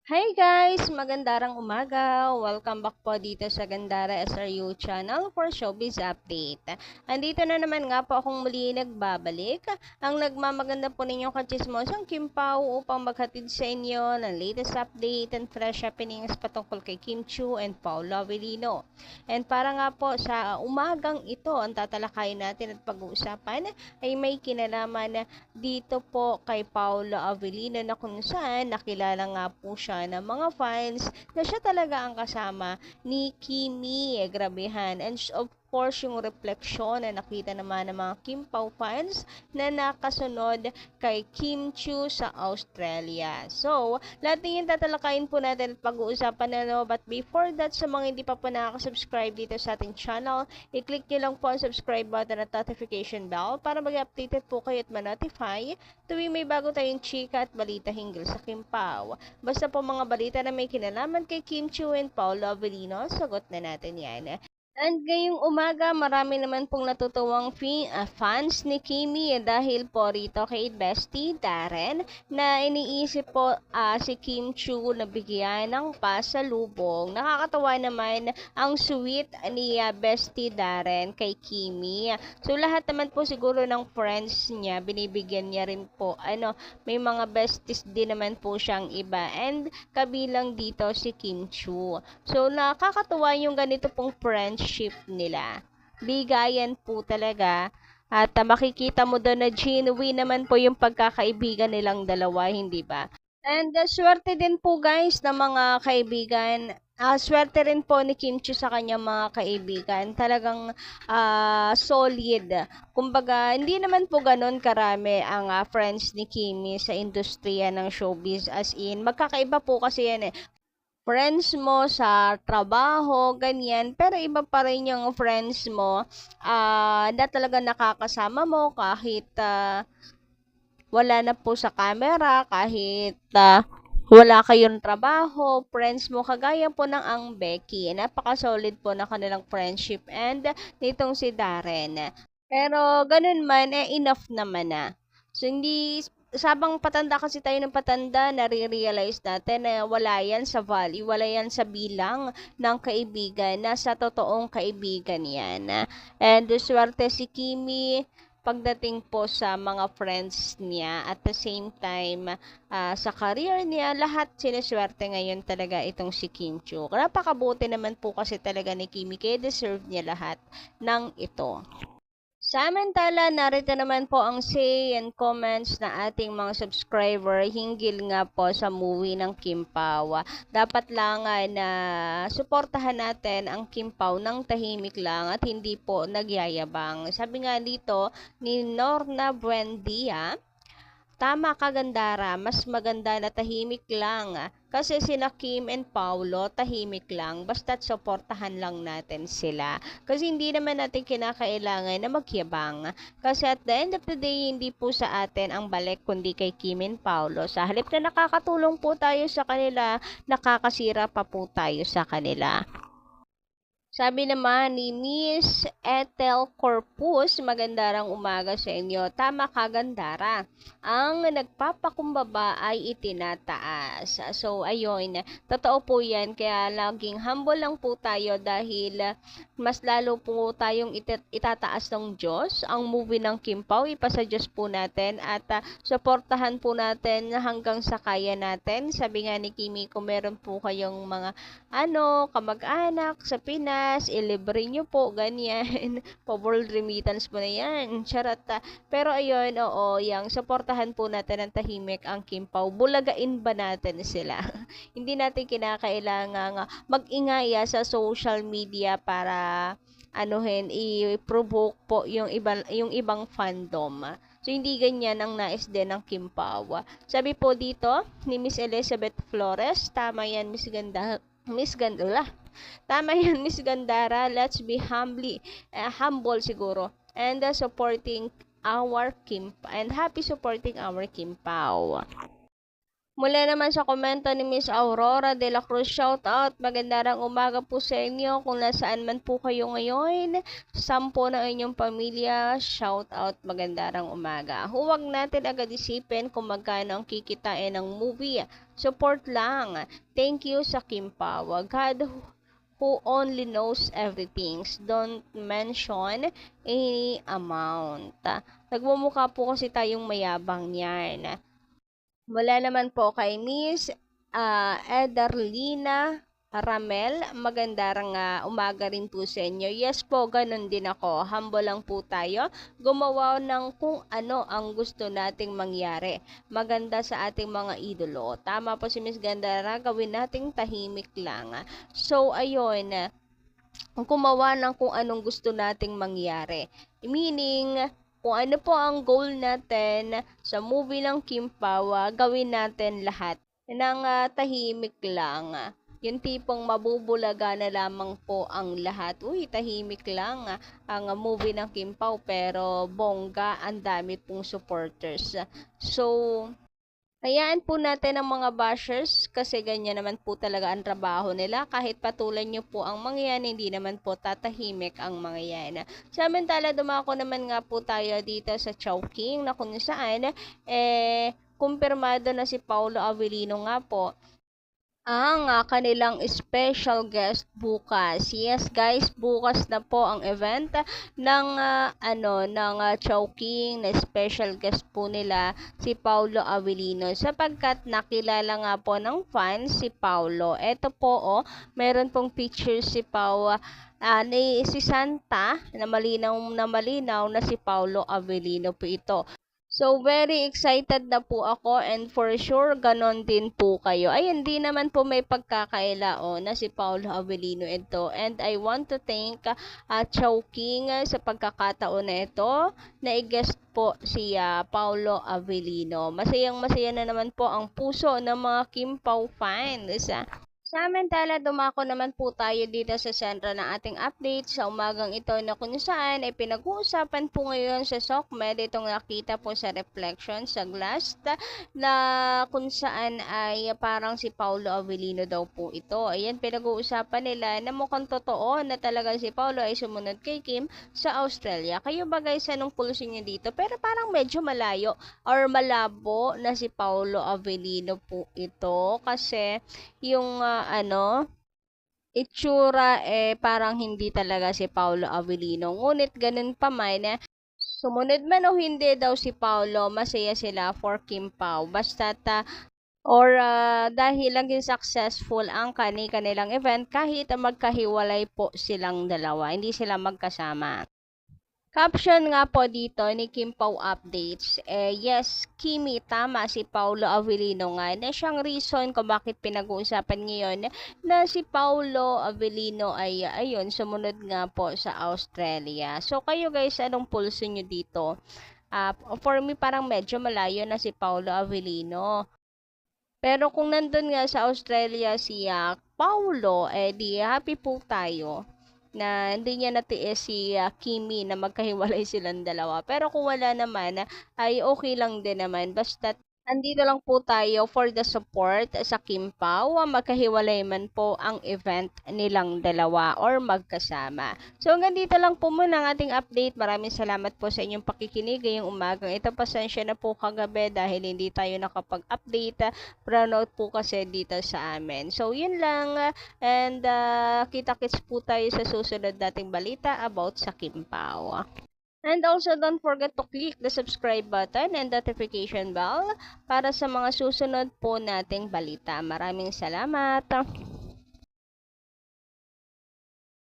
Hi guys! Magandang umaga! Welcome back po dito sa Gandara SRU channel for Showbiz Update. Andito na naman nga po akong muli nagbabalik. Ang nagmamaganda po ninyong kachismosang Kim Pao upang maghatid sa inyo ng latest update and fresh happenings patungkol kay Kim Chiu and Paolo Avellino. And para nga po sa umagang ito, ang tatalakayin natin at pag-uusapan ay may kinalaman dito po kay Paolo Avellino na kung saan nakilala nga po siya ng mga fans na siya talaga ang kasama ni Kimi. Grabehan. And of course, yung refleksyon na nakita naman ng mga Kim Pao fans na nakasunod kay Kim Chiu sa Australia. So, lahat ng yung tatalakayin po natin at pag-uusapan na no. But before that, sa mga hindi pa po nakaka-subscribe dito sa ating channel, i-click nyo lang po ang subscribe button at notification bell para mag-updated po kayo at ma-notify tuwing may bago tayong chika at balita hinggil sa Kim Pao. Basta po mga balita na may kinalaman kay Kim Chiu and Paolo Avellino, sagot na natin yan. And ngayong umaga, marami naman pong natutuwang fans ni Kimi dahil po rito kay Bestie Darren na iniisip po si Kim Chiu na bigyan ng pasalubong. Nakakatawa naman ang sweet ni Bestie Darren kay Kimi. So lahat naman po siguro ng friends niya, binibigyan niya rin po. May mga besties din naman po siyang iba and kabilang dito si Kim Chiu. So nakakatuwa yung ganito pong friendship nila. Bigayan po talaga. At makikita mo doon na genuine naman po yung pagkakaibigan nilang dalawa, hindi ba? And swerte din po guys ng mga kaibigan. Swerte rin po ni Kim Chiu sa kanyang mga kaibigan. Talagang solid. Kumbaga, hindi naman po ganun karami ang friends ni Kimi sa industriya ng showbiz. As in, magkakaiba po kasi yan eh. Friends mo sa trabaho, ganyan, pero iba pa rin yung friends mo na talaga nakakasama mo kahit wala na po sa camera, kahit wala kayong trabaho, friends mo, kagaya po ng ang Becky. Napaka-solid po na kanilang friendship and nitong si Darren. Pero ganun man, enough naman na. So, hindi, sabang patanda kasi tayo ng patanda, nare-realize natin na wala yan sa value, wala yan sa bilang ng kaibigan, nasa totoong kaibigan yan. And swerte si Kimi pagdating po sa mga friends niya at the same time sa career niya, lahat sineswerte ngayon talaga itong si Kim Chiu. Napakabuti naman po kasi talaga ni Kimi kaya deserve niya lahat ng ito. Samantala, narito naman po ang say and comments na ating mga subscriber hinggil nga po sa movie ng Kim Pao. Dapat lang na suportahan natin ang Kim Pao ng tahimik lang at hindi po nagyayabang. Sabi nga dito ni Norna Buendia, tama ka Gandara, mas maganda na tahimik lang. Kasi sina Kim and Paulo, tahimik lang. Basta't suportahan lang natin sila. Kasi hindi naman natin kinakailangan na magyabang. Kasi at the end of the day, hindi po sa atin ang balik kundi kay Kim and Paulo. Sa halip na nakakatulong po tayo sa kanila, nakakasira pa po tayo sa kanila. Sabi naman ni Miss Ethel Corpus, magandang umaga sa inyo. Tama ka, Gandara. Ang nagpapakumbaba ay itinataas. So, ayun. Totoo po yan. Kaya laging humble lang po tayo dahil mas lalo po tayong itataas ng Diyos. Ang movie ng Kim Pao, ipasa Diyos po natin at suportahan po natin hanggang sa kaya natin. Sabi nga ni Kimi, kung meron po kayong mga kamag-anak sa Pinas, ilibre nyo po, ganyan. World remittance po na yan. Charot. Pero ayun, oo, yung suportahan po natin ng tahimik ang Kim Pao. Bulagain ba natin sila? Hindi natin kinakailangan mag-ingaya sa social media para i-provoke po yung ibang fandom. So, hindi ganyan ang nais din ng Kim Pao. Sabi po dito ni Miss Elizabeth Flores, tama yan, Miss Gandula. Tama yan, Miss Gandara. Let's be humble siguro. And supporting our Kim and happy supporting our Kim Pao. Mula naman sa komento ni Miss Aurora de la Cruz, shout out, magandang umaga po sa inyo kung nasaan man po kayo ngayon, sampo ng inyong pamilya, shout out, magandang umaga. Huwag natin agad isipin kung magkano ang kikitain ng movie, support lang. Thank you sa Kim Pao. God who only knows everything, don't mention any amount. Nagmumukha po kasi tayong mayabang yan. Mula naman po kay Miss Ederlina Ramel, magandang umaga rin po sa inyo. Yes po, ganun din ako. Humble lang po tayo. Gumawa ng kung ano ang gusto nating mangyari. Maganda sa ating mga idolo. Tama po si Miss Gandara, gawin nating tahimik lang. So, ayun, gumawa ng kung anong gusto nating mangyari. Meaning, kung ano po ang goal natin sa movie ng Kim Pao, gawin natin lahat ng tahimik lang. Yung tipong mabubulaga na lamang po ang lahat. Uy, tahimik lang ang movie ng Kim Pao, pero bongga, ang dami pong supporters. So, hayaan po natin ang mga bashers kasi ganyan naman po talaga ang trabaho nila. Kahit patulan nyo po ang mga yan, hindi naman po tatahimik ang mga yan. Samantala, dumako naman nga po tayo dito sa Chowking na kung saan, kumpirmado na si Paolo Avellino nga po ang kanilang special guest bukas. Yes guys, bukas na po ang event ng Chowking na special guest po nila si Paolo Avellino sapagkat nakilala nga po ng fans si Paolo. Ito po meron pong picture si Pao ni si Santa na malinaw na si Paolo Avellino po ito. So, very excited na po ako and for sure, ganon din po kayo. Ay, hindi naman po may pagkakailao na si Paolo Avellino ito. And I want to thank Chowking sa pagkakataon na ito na i-guest po si Paolo Avellino. Masayang-masaya na naman po ang puso ng mga Kim Pao fans. Samantala, dumako naman po tayo dito sa sentro ng ating update sa umagang ito na kung saan ay pinag-uusapan po ngayon sa SOCMED itong nakita po sa reflection sa glass na kung saan ay parang si Paolo Avellino daw po ito. Ayan, pinag-uusapan nila na mukhang totoo na talaga si Paolo ay sumunod kay Kim sa Australia. Kayo ba guys, anong pulsin niyo dito? Pero parang medyo malayo or malabo na si Paolo Avellino po ito kasi yung itsura parang hindi talaga si Paolo Avellino. Ngunit ganun pa man, sumunod man o hindi daw si Paolo, masaya sila for Kim Pao. Basta dahil laging successful ang kanilang event kahit magkahiwalay po silang dalawa. Hindi sila magkasama. Caption nga po dito ni Kim Pao Updates, yes, Kimi, tama si Paolo Avellino nga na siyang reason kung bakit pinag-uusapan ngayon na si Paolo Avellino ay ayun, sumunod nga po sa Australia. So kayo guys, anong pulso nyo dito? For me, parang medyo malayo na si Paolo Avellino. Pero kung nandun nga sa Australia si Paolo, di happy po tayo na hindi niya natiis si Kimi na magkahiwalay silang dalawa. Pero kung wala naman, ay okay lang din naman. Basta andito lang po tayo for the support sa Kim Pao. Magkahiwalay man po ang event nilang dalawa or magkasama. So hanggang dito lang po muna ang ating update. Maraming salamat po sa inyong pakikinig ngayong umagang ito. Pasensya na po kagabi dahil hindi tayo nakapag-update. Brownout po kasi dito sa amin. So yun lang. And kita-kits po tayo sa susunod nating balita about sa Kim Pao. And also, don't forget to click the subscribe button and notification bell para sa mga susunod po nating balita. Maraming salamat!